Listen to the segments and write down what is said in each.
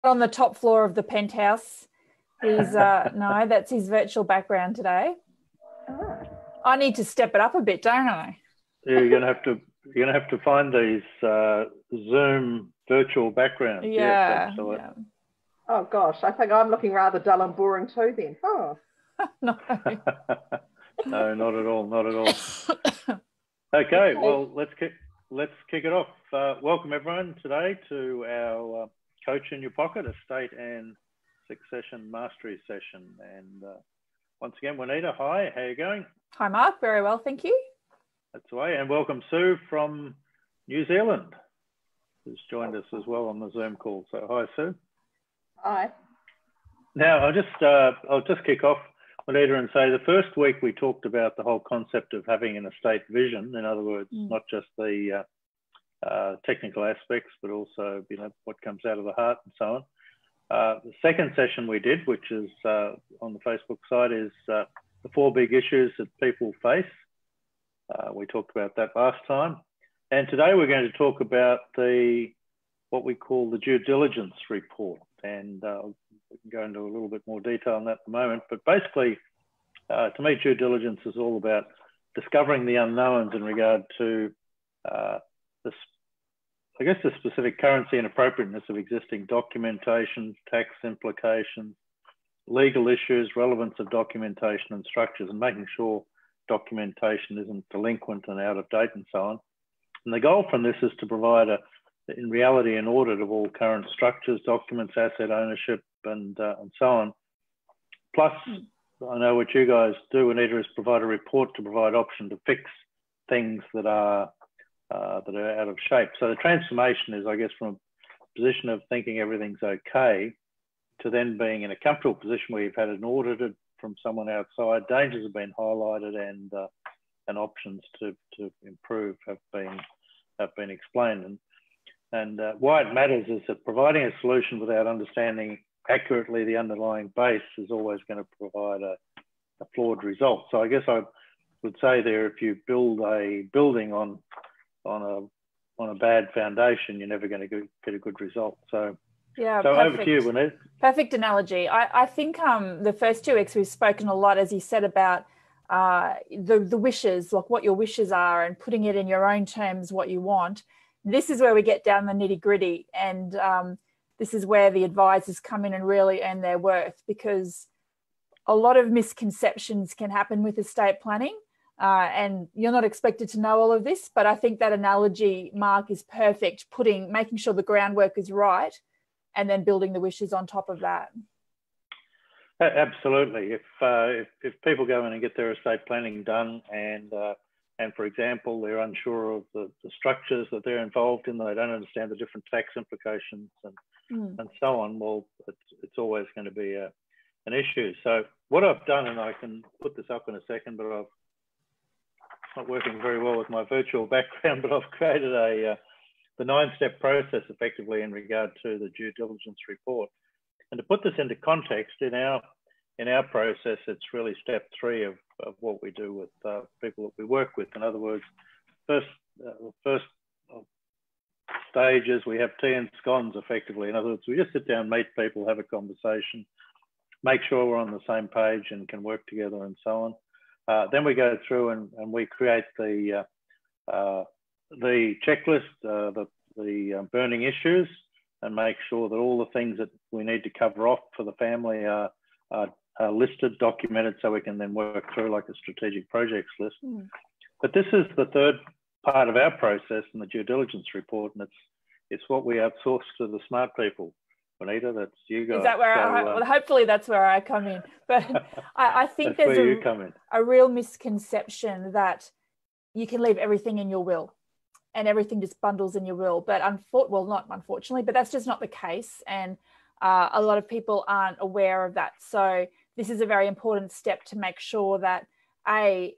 on the top floor of the penthouse. He's no, that's his virtual background today. Oh. I need to step it up a bit, don't I? Yeah, you're gonna have to find these Zoom virtual backgrounds. Yeah, yes, absolutely. yeah. Oh gosh, I think I'm looking rather dull and boring too then. Oh. No. No, not at all, not at all. Okay, well, let's kick it off. Welcome everyone today to our Coach in Your Pocket Estate and Succession Mastery session. And once again, Juanita, hi, how are you going? Hi, Mark. Very well, thank you. That's the way. And welcome Sue from New Zealand, who's joined us as well on the Zoom call. So hi, Sue. Hi. Now, I'll just kick off, Juanita, and say the first week we talked about the whole concept of having an estate vision. In other words, not just the technical aspects, but also what comes out of the heart and so on. The second session we did, which is on the Facebook side, is the 4 big issues that people face. We talked about that last time. And today we're going to talk about what we call the due diligence report. And we can go into a little bit more detail on that in a moment. But basically, to me, due diligence is all about discovering the unknowns in regard to the specific currency and appropriateness of existing documentation, tax implications, legal issues, relevance of documentation and structures, and making sure documentation isn't delinquent and out of date and so on. And the goal from this is to provide in reality, an audit of all current structures, documents, asset ownership, and so on. Plus, I know what you guys do, Anita, is provide a report to provide option to fix things that are out of shape. So the transformation is, I guess, from a position of thinking everything's okay to then being in a comfortable position where you've had an audited from someone outside, dangers have been highlighted, and options to improve have been explained. And why it matters is that providing a solution without understanding accurately the underlying base is always going to provide a flawed result. So I guess I would say there, if you build a building on a bad foundation, you're never going to get a good result. So yeah, so perfect. Over to you, Vanessa. Perfect analogy. I think the first 2 weeks we've spoken a lot, as you said, about the wishes, like what your wishes are, and putting it in your own terms what you want. This is where we get down the nitty gritty, and this is where the advisors come in and really earn their worth, because a lot of misconceptions can happen with estate planning, and you're not expected to know all of this, but I think that analogy, Mark, is perfect, making sure the groundwork is right and then building the wishes on top of that. Absolutely. If people go in and get their estate planning done and for example, they're unsure of the structures that they're involved in, they don't understand the different tax implications and so on, well, it's always going to be an issue. So what I've done, and I can put this up in a second, but it's not working very well with my virtual background, but I've created the 9-step process effectively in regard to the due diligence report. And to put this into context, in our process, it's really step 3 of what we do with people that we work with. In other words, first stages, we have tea and scones effectively. In other words, we just sit down, meet people, have a conversation, make sure we're on the same page and can work together and so on. Then we go through and we create the checklist, the burning issues, and make sure that all the things that we need to cover off for the family are listed, documented, so we can then work through like a strategic projects list. But this is the third part of our process in the due diligence report, and it's what we outsource to the smart people. Juanita, that's you guys. Is that where well, hopefully that's where I come in. But I think there's a real misconception that you can leave everything in your will and everything just bundles in your will. But not unfortunately, but that's just not the case. And a lot of people aren't aware of that. So this is a very important step to make sure that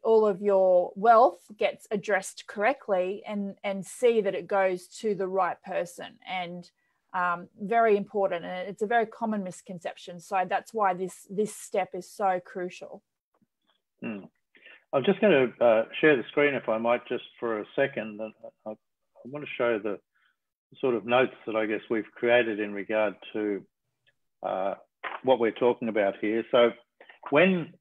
all of your wealth gets addressed correctly, and C, that it goes to the right person. And very important, and it's a very common misconception. So that's why this step is so crucial. I'm just going to share the screen, if I might, just for a second. I want to show the sort of notes that I guess we've created in regard to what we're talking about here. So when,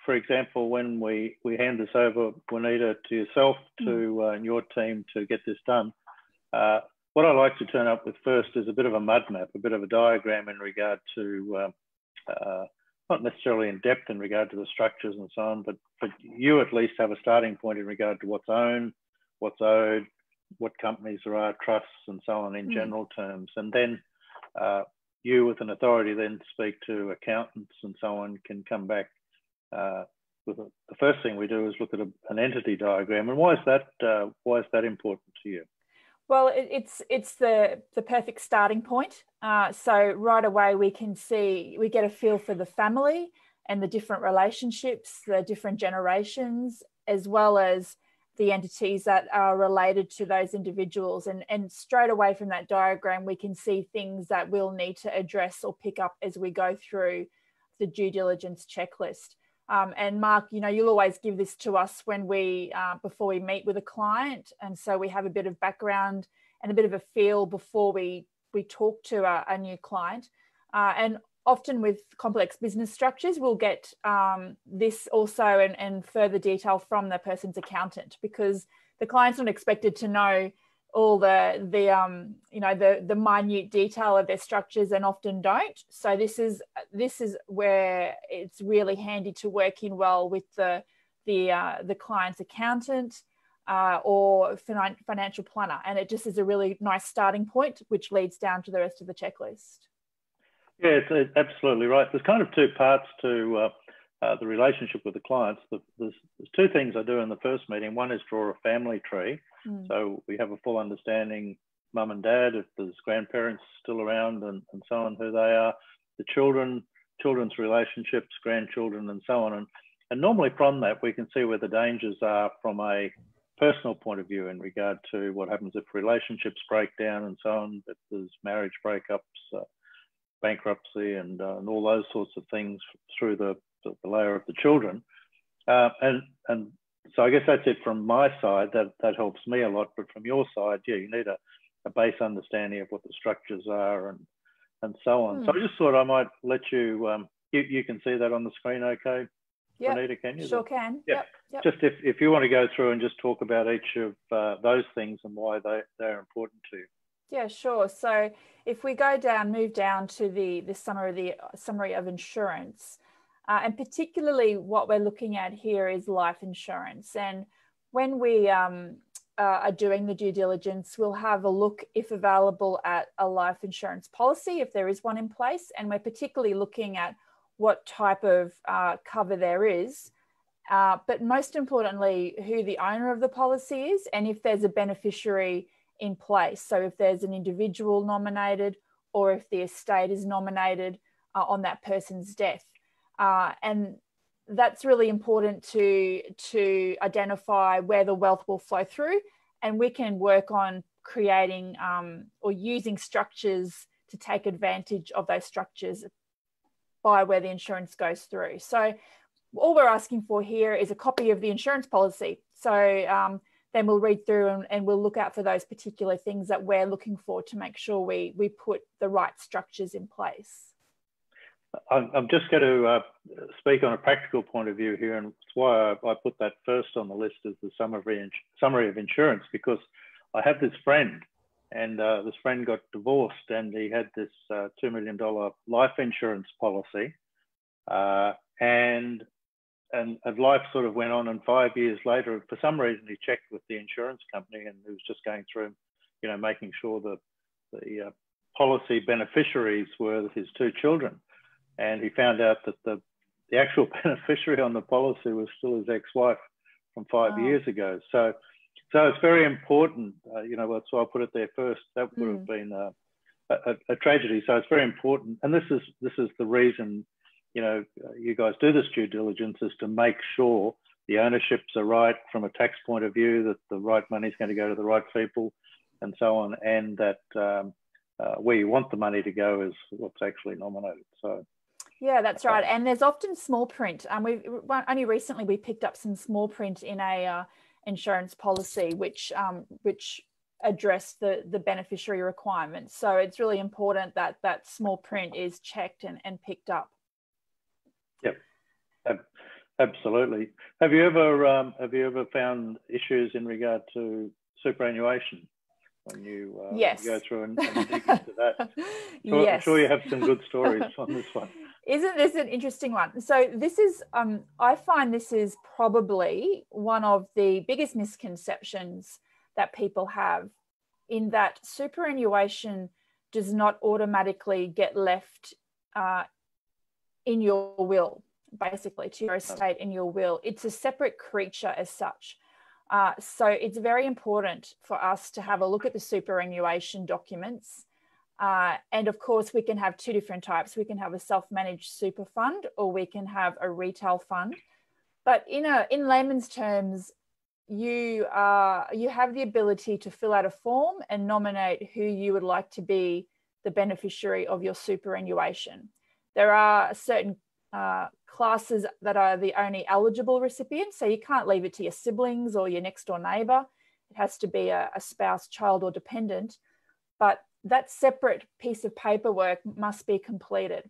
for example, when we hand this over, Juanita, to yourself, to and your team to get this done, what I like to turn up with first is a bit of a mud map, a bit of a diagram in regard to, not necessarily in depth in regard to the structures and so on, but you at least have a starting point in regard to what's owned, what's owed, what companies there are, trusts and so on in general terms. And then you with an authority then speak to accountants and so on, can come back with the first thing we do is look at an entity diagram. And why is that important to you? Well, it's the perfect starting point. So right away we get a feel for the family and the different relationships, the different generations, as well as the entities that are related to those individuals. And straight away from that diagram, we can see things that we'll need to address or pick up as we go through the due diligence checklist. And Mark, you'll always give this to us when before we meet with a client. And so we have a bit of background and a bit of a feel before we talk to a new client. And often with complex business structures, we'll get this also and further detail from the person's accountant, because the client's not expected to know all the minute detail of their structures, and often don't. So this is where it's really handy to work in well with the client's accountant or financial planner, and it just is a really nice starting point, which leads down to the rest of the checklist. Yeah, it's absolutely right. There's kind of two parts to the relationship with the clients. There's two things I do in the first meeting. One is draw a family tree. So we have a full understanding, mum and dad, if there's grandparents still around and so on, who they are, the children's relationships, grandchildren and so on. And normally from that, we can see where the dangers are from a personal point of view in regard to what happens if relationships break down and so on, if there's marriage breakups, bankruptcy and all those sorts of things through the layer of the children. And so I guess that's it from my side. That helps me a lot. But from your side, yeah, you need a base understanding of what the structures are and so on. So I just thought I might let you, you can see that on the screen, okay? Yeah, Juanita, can you? Sure can. Yeah. Yep. Just if you want to go through and just talk about each of those things and why they're important to you. Yeah, sure. So if we move down to the summary of insurance, and particularly what we're looking at here is life insurance. And when we are doing the due diligence, we'll have a look, if available, at a life insurance policy, if there is one in place. And we're particularly looking at what type of cover there is, but most importantly, who the owner of the policy is and if there's a beneficiary in place. So if there's an individual nominated or if the estate is nominated on that person's death. And that's really important to identify where the wealth will flow through, and we can work on creating or using structures to take advantage of those structures by where the insurance goes through. So all we're asking for here is a copy of the insurance policy. So then we'll read through and we'll look out for those particular things that we're looking for to make sure we put the right structures in place. I'm just going to speak on a practical point of view here, and it's why I put that first on the list as the summary of insurance, because I have this friend, and this friend got divorced, and he had this $2 million life insurance policy, and life sort of went on, and 5 years later, for some reason, he checked with the insurance company, and he was just going through, making sure that the policy beneficiaries were his two children. And he found out that the actual beneficiary on the policy was still his ex-wife from 5 years ago. So it's very important, that's why I put it there first. That would have been a tragedy. So it's very important. And this is the reason, you guys do this due diligence, is to make sure the ownerships are right from a tax point of view, that the right money is going to go to the right people and so on, and that where you want the money to go is what's actually nominated. So. Yeah, that's right. And there's often small print. Only recently we picked up some small print in a insurance policy, which address the beneficiary requirements. So it's really important that that small print is checked and picked up. Yep, absolutely. Have you ever found issues in regard to superannuation when you, yes. you go through and dig into that? Yes. I'm sure you have some good stories on this one. Isn't this an interesting one? So this is, I find this is probably one of the biggest misconceptions that people have, in that superannuation does not automatically get left in your will, basically, to your estate in your will. It's a separate creature as such. So it's very important for us to have a look at the superannuation documents. And of course, we can have two different types. We can have a self-managed super fund, or we can have a retail fund. But in layman's terms, you have the ability to fill out a form and nominate who you would like to be the beneficiary of your superannuation. There are certain classes that are the only eligible recipients, so you can't leave it to your siblings or your next door neighbour. It has to be a spouse, child, or dependent. But that separate piece of paperwork must be completed.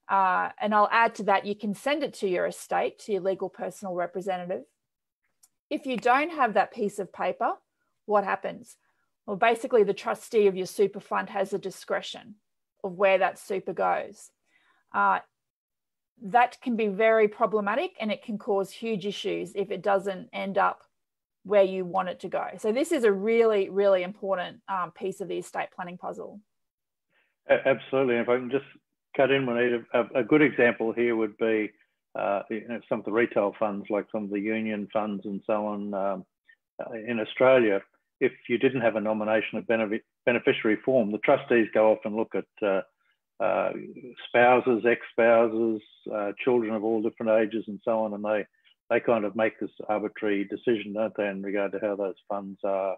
And I'll add to that, you can send it to your estate, to your legal personal representative. If you don't have that piece of paper, what happens? Well, basically the trustee of your super fund has a discretion of where that super goes. That can be very problematic, and it can cause huge issues if it doesn't end up where you want it to go. So this is a really, really important piece of the estate planning puzzle. Absolutely. And if I can just cut in, Juanita, a good example here would be some of the retail funds, like some of the union funds and so on. In Australia, if you didn't have a nomination of beneficiary form, the trustees go off and look at spouses, ex-spouses, children of all different ages and so on, and they kind of make this arbitrary decision, don't they, in regard to how those funds are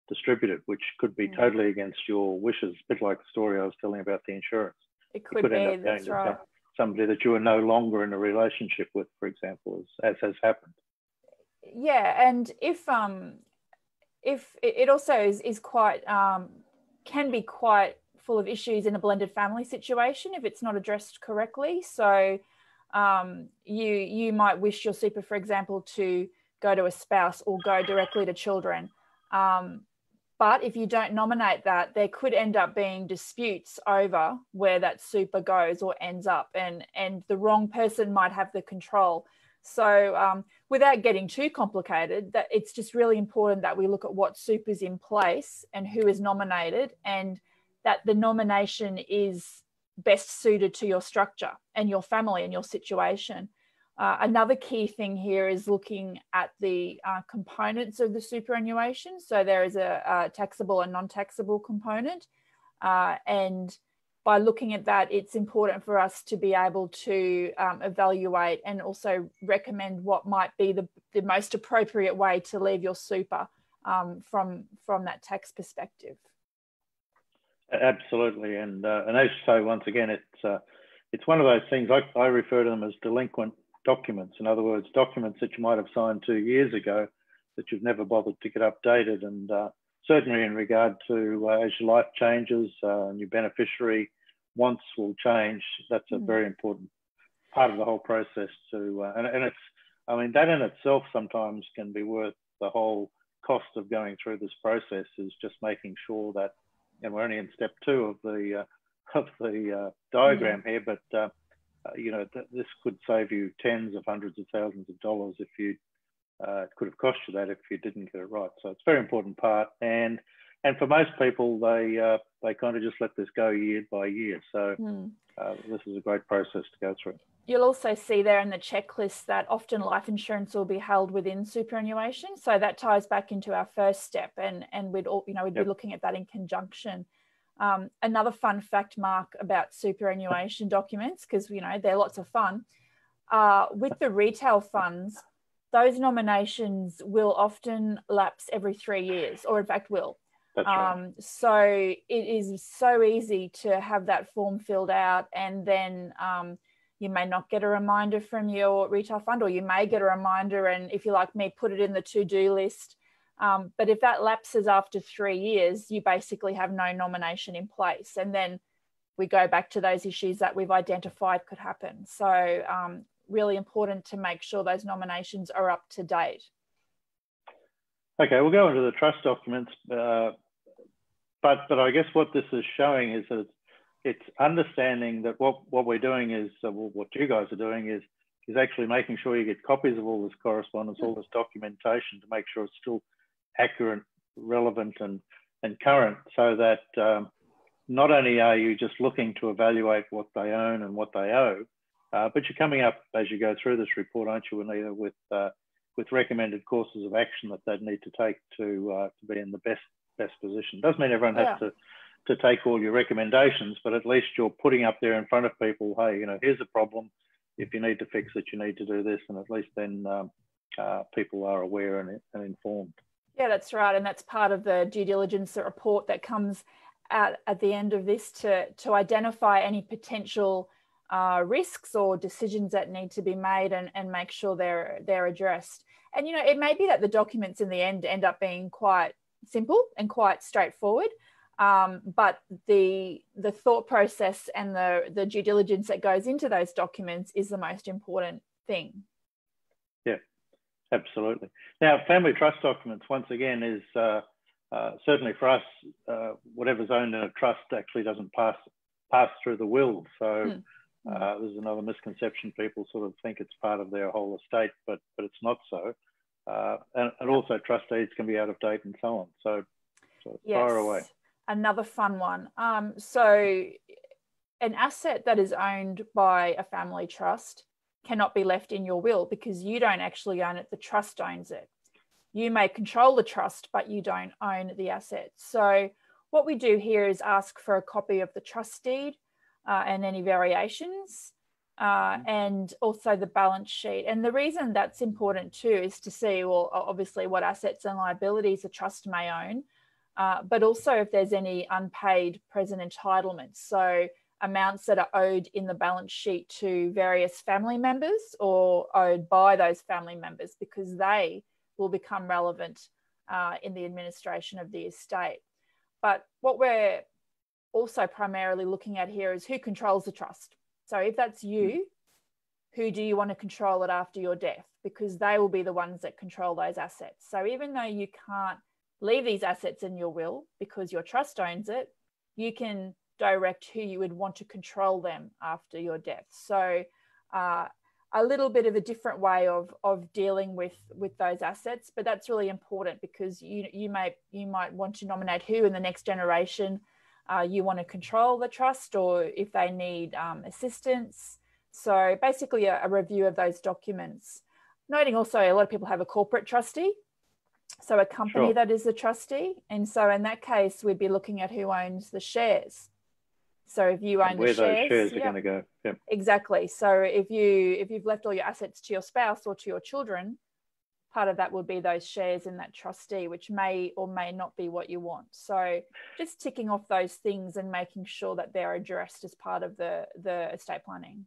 distributed, which could be totally against your wishes, a bit like the story I was telling about the insurance. It could be, that's right. Somebody that you are no longer in a relationship with, for example, as has happened. Yeah, and if it also is quite, can be quite full of issues in a blended family situation if it's not addressed correctly. So you might wish your super, for example, to go to a spouse or go directly to children. But if you don't nominate that, there could end up being disputes over where that super goes or ends up, and the wrong person might have the control. So without getting too complicated, that it's just really important that we look at what super's in place and who is nominated, and that the nomination is best suited to your structure and your family and your situation. Another key thing here is looking at the components of the superannuation. So there is a taxable and non-taxable component. And by looking at that, it's important for us to be able to evaluate and also recommend what might be the most appropriate way to leave your super from that tax perspective. Absolutely. And as you say, once again, it's one of those things, I refer to them as delinquent documents. In other words, documents that you might have signed 2 years ago that you've never bothered to get updated. And certainly in regard to as your life changes and your beneficiary wants will change, that's a very important part of the whole process too. And it's, I mean, that in itself sometimes can be worth the whole cost of going through this process, is just making sure that, and we're only in step 2 of the diagram here, but you know, this could save you tens of hundreds of thousands of dollars if you could have cost you that if you didn't get it right. So it's a very important part, and for most people, they kind of just let this go year by year. So this is a great process to go through. You'll also see there in the checklist that often life insurance will be held within superannuation. So that ties back into our first step, and we'd be looking at that in conjunction. Another fun fact, Mark, about superannuation documents, because they're lots of fun. With the retail funds, those nominations will often lapse every 3 years, or in fact will. That's right. So it is so easy to have that form filled out, and then you may not get a reminder from your retail fund, or you may get a reminder and, if you're like me, put it in the to-do list But if that lapses after 3 years, you basically have no nomination in place. And then we go back to those issues that we've identified could happen. So really important to make sure those nominations are up to date. Okay, we'll go into the trust documents, but I guess what this is showing is that it's understanding that what we're doing is, what you guys are doing is actually making sure you get copies of all this correspondence, all this documentation, to make sure it's still accurate, relevant, and current, so that not only are you just looking to evaluate what they own and what they owe, but you're coming up as you go through this report, aren't you, Anita, with recommended courses of action that they'd need to take to be in the best position. Doesn't mean everyone has to take all your recommendations, but at least you're putting up there in front of people, hey, you know, here's a problem. If you need to fix it, you need to do this, and at least then people are aware and informed. Yeah, that's right, and that's part of the due diligence report that comes out at the end of this to identify any potential risks or decisions that need to be made and make sure they're addressed. And you know, it may be that the documents in the end up being quite simple and quite straightforward, but the thought process and the due diligence that goes into those documents is the most important thing. Yeah, absolutely. Now, family trust documents, once again, is certainly for us, whatever's owned in a trust actually doesn't pass through the will. So there's another misconception. People sort of think it's part of their whole estate, but it's not so. And also trustees can be out of date and so on. So yes, far away. Another fun one. So an asset that is owned by a family trust cannot be left in your will because you don't actually own it. The trust owns it. You may control the trust, but you don't own the asset. So what we do here is ask for a copy of the trust deed and any variations, and also the balance sheet. And the reason that's important too is to see, well, obviously what assets and liabilities a trust may own, but also if there's any unpaid present entitlements. So amounts that are owed in the balance sheet to various family members or owed by those family members, because they will become relevant in the administration of the estate. But what we're also primarily looking at here is who controls the trust. So if that's you, who do you want to control it after your death? Because they will be the ones that control those assets. So even though you can't leave these assets in your will because your trust owns it, you can direct who you would want to control them after your death. So a little bit of a different way of dealing with those assets, but that's really important because you might want to nominate who in the next generation you want to control the trust, or if they need assistance. So basically a review of those documents. Noting also a lot of people have a corporate trustee, so a company that is a trustee, and so in that case we'd be looking at who owns the shares. So if you own the shares, where those shares are going to go. Yep. Exactly. So if you've left all your assets to your spouse or to your children, part of that would be those shares in that trustee, which may or may not be what you want. So just ticking off those things and making sure that they're addressed as part of the estate planning.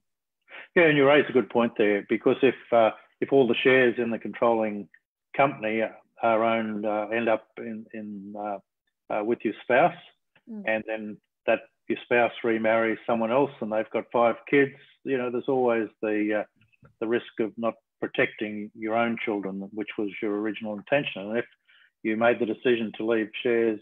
Yeah, and you raise a good point there, because if all the shares in the controlling company are owned, end up in with your spouse, and then that your spouse remarries someone else and they've got 5 kids, you know, there's always the risk of not protecting your own children, which was your original intention. And if you made the decision to leave shares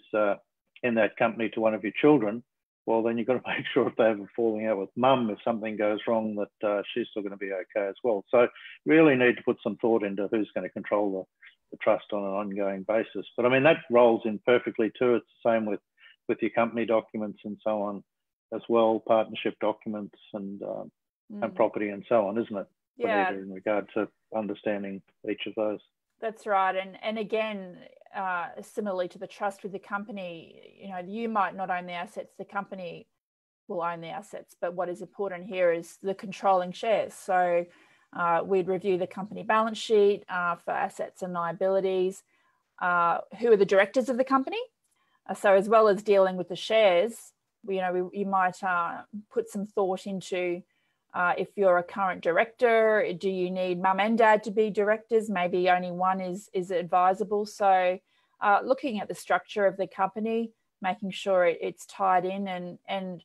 in that company to one of your children, well, then you've got to make sure if they have a falling out with mum, if something goes wrong, that she's still going to be okay as well. So really need to put some thought into who's going to control the trust on an ongoing basis. But I mean, that rolls in perfectly too. It's the same with your company documents and so on as well, partnership documents and property and so on, isn't it? Yeah. In regard to understanding each of those. That's right. And again, similarly to the trust with the company, you know, you might not own the assets, the company will own the assets. But what is important here is the controlling shares. So we'd review the company balance sheet for assets and liabilities. Who are the directors of the company? So as well as dealing with the shares, you might put some thought into if you're a current director, do you need mum and dad to be directors? Maybe only one is advisable. So looking at the structure of the company, making sure it's tied in, and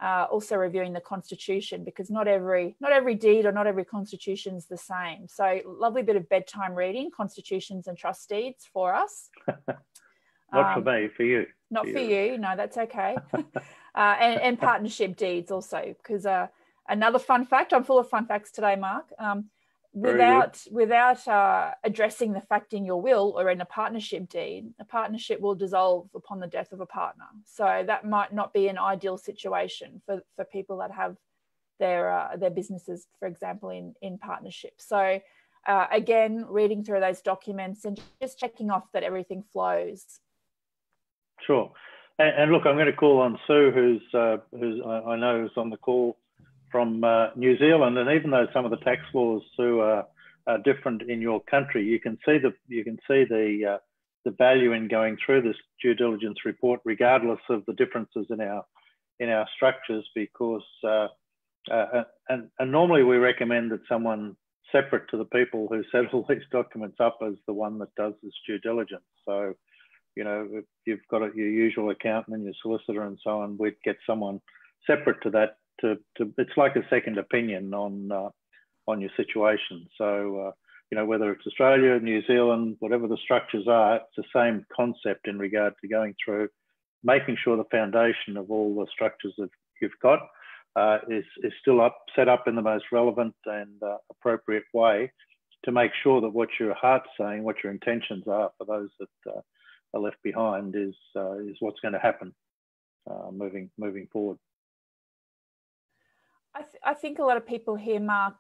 also reviewing the constitution, because not every deed or not every constitution is the same. So lovely bit of bedtime reading, constitutions and trust deeds for us. Not for me, for you. Not for you. No, that's okay. And partnership deeds also, because another fun fact, I'm full of fun facts today, Mark. Without addressing the fact in your will or in a partnership deed, a partnership will dissolve upon the death of a partner. So that might not be an ideal situation for people that have their businesses, for example, in partnership. So again, reading through those documents and just checking off that everything flows. Sure. And look, I'm going to call on Sue, who's I know is on the call from New Zealand. And even though some of the tax laws, Sue, are different in your country, you can see the value in going through this due diligence report, regardless of the differences in our structures, because and normally we recommend that someone separate to the people who set all these documents up as the one that does this due diligence. So, you know, if you've got your usual accountant and your solicitor and so on, we'd get someone separate to that. It's like a second opinion on your situation. So, you know, whether it's Australia, New Zealand, whatever the structures are, it's the same concept in regard to going through, making sure the foundation of all the structures that you've got is still set up in the most relevant and appropriate way, to make sure that what your heart's saying, what your intentions are for those that are left behind, is what's going to happen moving forward. I think a lot of people here, Mark,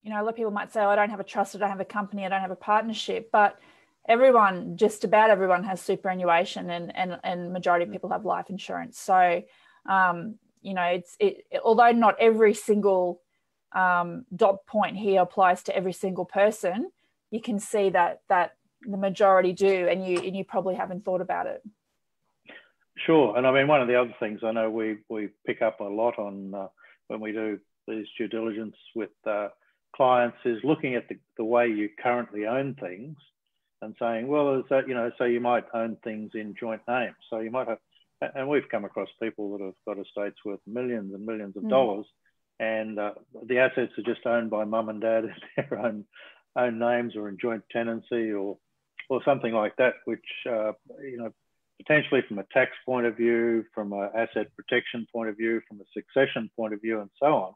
you know, a lot of people might say, oh, I don't have a trust, I don't have a company, I don't have a partnership, but everyone, just about everyone, has superannuation, and majority of people have life insurance. So, you know, although not every single dot point here applies to every single person, you can see that the majority do, and you probably haven't thought about it. Sure. And I mean, one of the other things I know we pick up a lot on when we do these due diligence with clients is looking at the way you currently own things and saying, well, is that, you know, so you might own things in joint names. So you might have, and we've come across people that have got estates worth millions and millions of dollars, and the assets are just owned by mum and dad in their own names, or in joint tenancy, or something like that, which, you know, potentially from a tax point of view, from an asset protection point of view, from a succession point of view, and so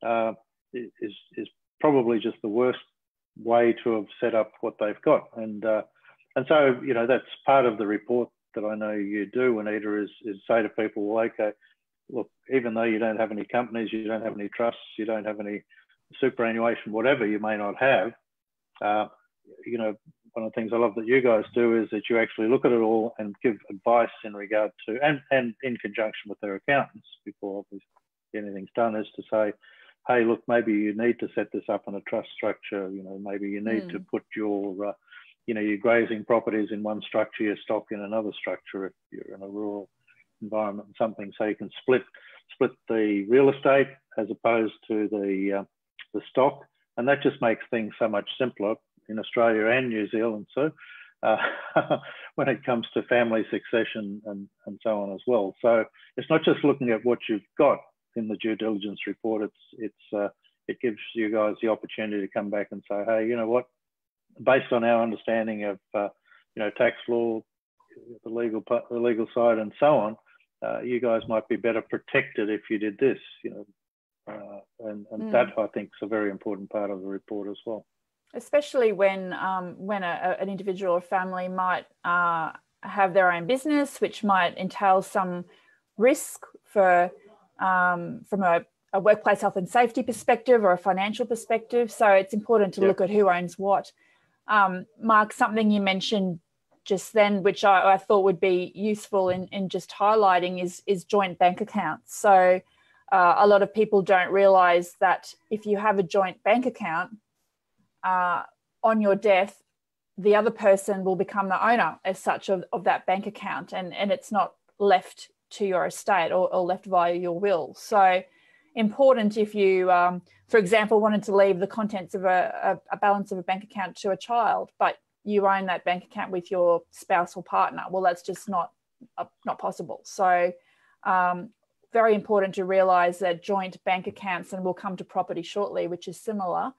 on, is probably just the worst way to have set up what they've got. And so, you know, that's part of the report that I know you do, Anita, is say to people, well, okay, look, even though you don't have any companies, you don't have any trusts, you don't have any superannuation, whatever you may not have, you know, one of the things I love that you guys do is that you actually look at it all and give advice in regard to, and in conjunction with their accountants before anything's done, is to say, hey, look, maybe you need to set this up in a trust structure. You know, maybe you need to put your, you know, your grazing properties in one structure, your stock in another structure if you're in a rural environment and something, so you can split the real estate as opposed to the stock, and that just makes things so much simpler in Australia and New Zealand, so when it comes to family succession and so on as well. So it's not just looking at what you've got in the due diligence report, it gives you guys the opportunity to come back and say, hey, you know what, based on our understanding of you know, tax law, the legal side and so on, you guys might be better protected if you did this, you know, and that, I think, is a very important part of the report as well. Especially when an individual or family might have their own business, which might entail some risk from a workplace health and safety perspective or a financial perspective. So it's important to look at who owns what. Mark, something you mentioned just then, which I thought would be useful in just highlighting, is joint bank accounts. So a lot of people don't realise that if you have a joint bank account, on your death, the other person will become the owner as such of that bank account, and it's not left to your estate or left via your will. So important if you, for example, wanted to leave the contents of a balance of a bank account to a child, but you own that bank account with your spouse or partner. Well, that's just not possible. So very important to realize that joint bank accounts, and we'll come to property shortly, which is similar,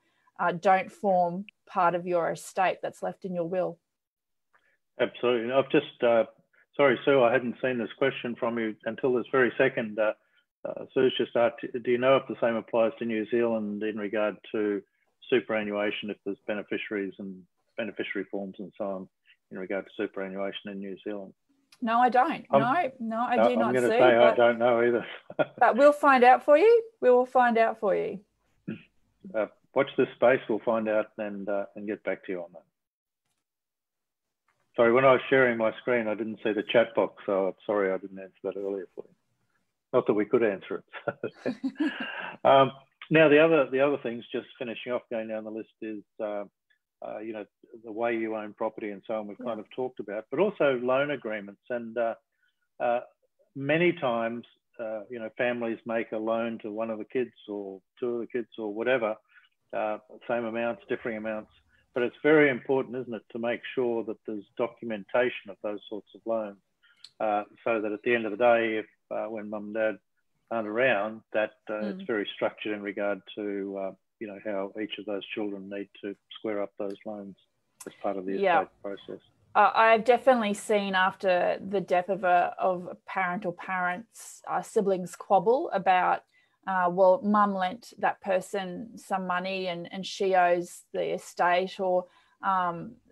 don't form part of your estate that's left in your will. Absolutely. I've just, sorry, Sue, I hadn't seen this question from you until this very second. Sue's just asked, do you know if the same applies to New Zealand in regard to superannuation, if there's beneficiaries and beneficiary forms and so on in regard to superannuation in New Zealand? No, I don't. No, I do not. I'm going to say I don't know either. But we'll find out for you. We will find out for you. Watch this space. We'll find out and get back to you on that. Sorry, when I was sharing my screen, I didn't see the chat box, so sorry I didn't answer that earlier for you. Not that we could answer it. Now, the other things, just finishing off, going down the list, is you know, the way you own property and so on. We've kind of talked about, but also loan agreements. And many times, you know, families make a loan to one of the kids or two of the kids or whatever, same amounts, differing amounts. But it's very important, isn't it, to make sure that there's documentation of those sorts of loans, so that at the end of the day, if when mum and dad aren't around, that it's very structured in regard to you know, how each of those children need to square up those loans as part of the estate process. I've definitely seen, after the death of a parent or parents, siblings squabble about, well, mum lent that person some money and she owes the estate, or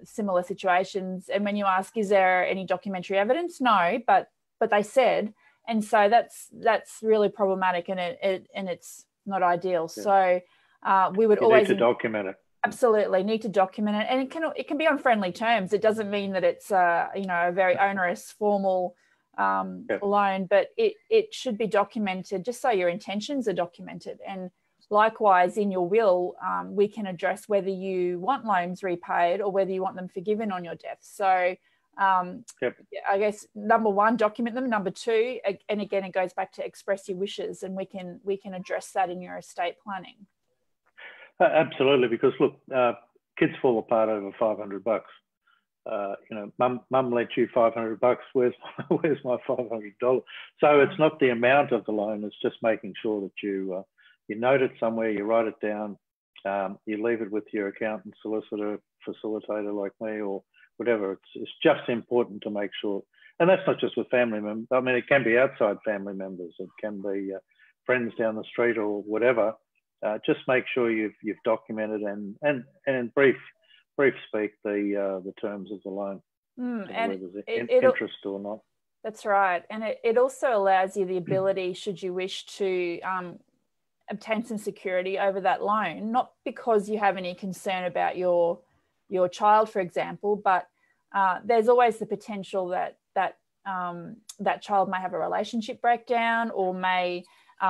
similar situations. And when you ask, is there any documentary evidence? No, but they said. And so that's really problematic, and it's not ideal. Yeah. So we would always need to document it. Absolutely need to document it, and it can be on friendly terms. It doesn't mean that it's you know, a very onerous formal loan, but it should be documented, just so your intentions are documented. And likewise, in your will, we can address whether you want loans repaid or whether you want them forgiven on your death. So I guess number one, document them. Number two, and again, it goes back to express your wishes, and we can address that in your estate planning. Absolutely, because look, kids fall apart over $500. You know, mum lent you $500. Where's my $500? So it's not the amount of the loan; it's just making sure that you note it somewhere, you write it down, you leave it with your accountant, solicitor, facilitator like me, or whatever. It's just important to make sure, and that's not just with family members. I mean, it can be outside family members. It can be friends down the street or whatever. Just make sure you've documented and in brief speak the terms of the loan, and whether there's interest or not. That's right, and it also allows you the ability, should you wish to obtain some security over that loan, not because you have any concern about your child, for example, but there's always the potential that child may have a relationship breakdown, or may,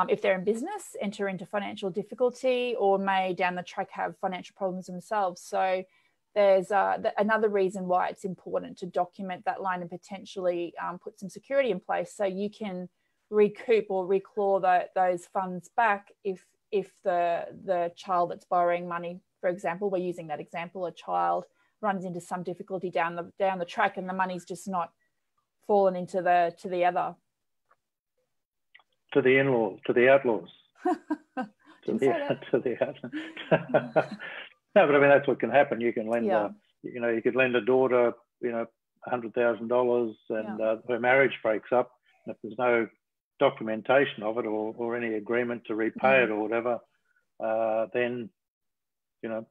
if they're in business, enter into financial difficulty, or may down the track have financial problems themselves. So there's another reason why it's important to document that loan and potentially put some security in place, so you can recoup or reclaw those funds back if the child that's borrowing money, for example, we're using that example, a child runs into some difficulty down the track and the money's just not fallen into the other. To the in-laws, to the outlaws. to the outlaws. No, but I mean, that's what can happen. You can lend, you know, you could lend a daughter, you know, $100,000, and her marriage breaks up. And if there's no documentation of it or any agreement to repay it or whatever, then, you know,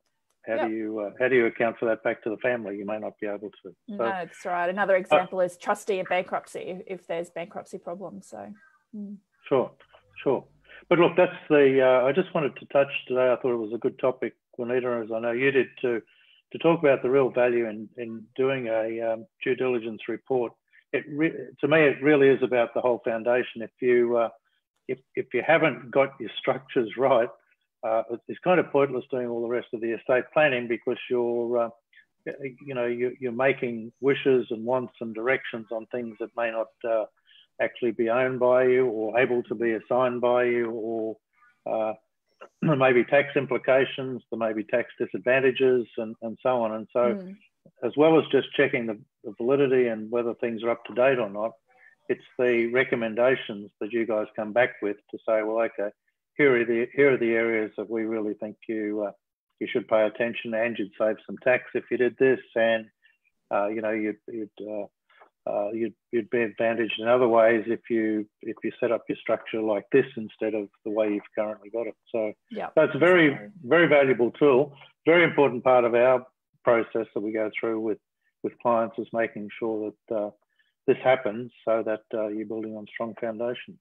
how do you account for that back to the family? You may not be able to. So, no, that's right. Another example is trustee of bankruptcy, if there's bankruptcy problems. So. Sure. But look, that's I just wanted to touch today. I thought it was a good topic, Juanita, as I know you did, to talk about the real value in doing a due diligence report. To me, it really is about the whole foundation. If you haven't got your structures right, it's kind of pointless doing all the rest of the estate planning, because you're making wishes and wants and directions on things that may not actually be owned by you or able to be assigned by you, or there may be tax implications, there may be tax disadvantages, and so on. And so as well as just checking the validity and whether things are up to date or not, it's the recommendations that you guys come back with to say, well, okay, here are the areas that we really think you should pay attention, and you'd save some tax if you did this, and you know, you'd be advantaged in other ways if you set up your structure like this instead of the way you've currently got it. So, yeah, so it's a very, very valuable tool. Very important part of our process that we go through with clients is making sure that this happens so that you're building on strong foundations.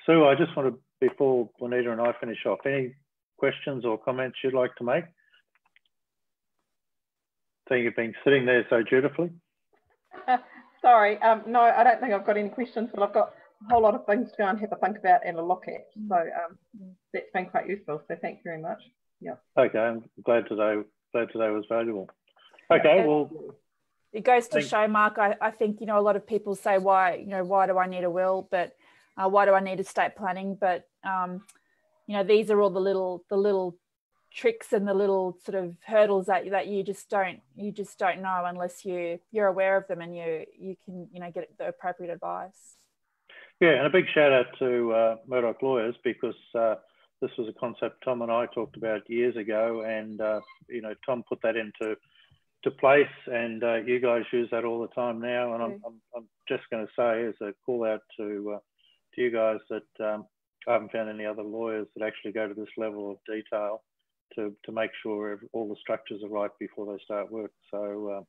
Sue, I just want to, before Juanita and I finish off, any questions or comments you'd like to make? So you've been sitting there so dutifully. Sorry, no, I don't think I've got any questions, but I've got a whole lot of things to go and have a think about and a look at. So that's been quite useful. So thank you very much. Yeah. Okay, I'm glad today was valuable. Okay, well, it goes to show, Mark. I think, you know, a lot of people say, why do I need a will? But why do I need estate planning? But you know, these are all the little tricks and the little sort of hurdles that you just don't know unless you're aware of them and you can, you know, get the appropriate advice. Yeah, and a big shout out to Murdoch Lawyers, because this was a concept Tom and I talked about years ago, and you know, Tom put that into place, and you guys use that all the time now. And I'm just going to say, as a call out to you guys, that I haven't found any other lawyers that actually go to this level of detail to make sure all the structures are right before they start work. So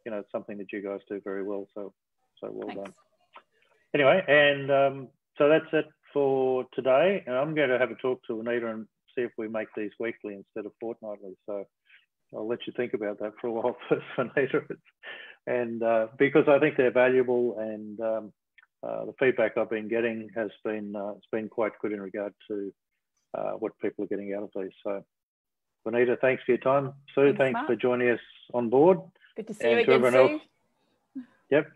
you know, it's something that you guys do very well. So well Thanks. done. Anyway, and so that's it for today. And I'm going to have a talk to Anita and see if we make these weekly instead of fortnightly. So I'll let you think about that for a while first, Anita. And because I think they're valuable, and the feedback I've been getting has been it's been quite good in regard to what people are getting out of these. So, Juanita, thanks for your time. Sue, thanks for joining us on board. Good to see you again, Sue. Yep.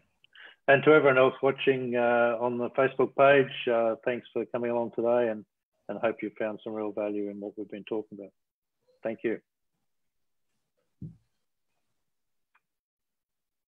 And to everyone else watching on the Facebook page, thanks for coming along today, and hope you found some real value in what we've been talking about. Thank you.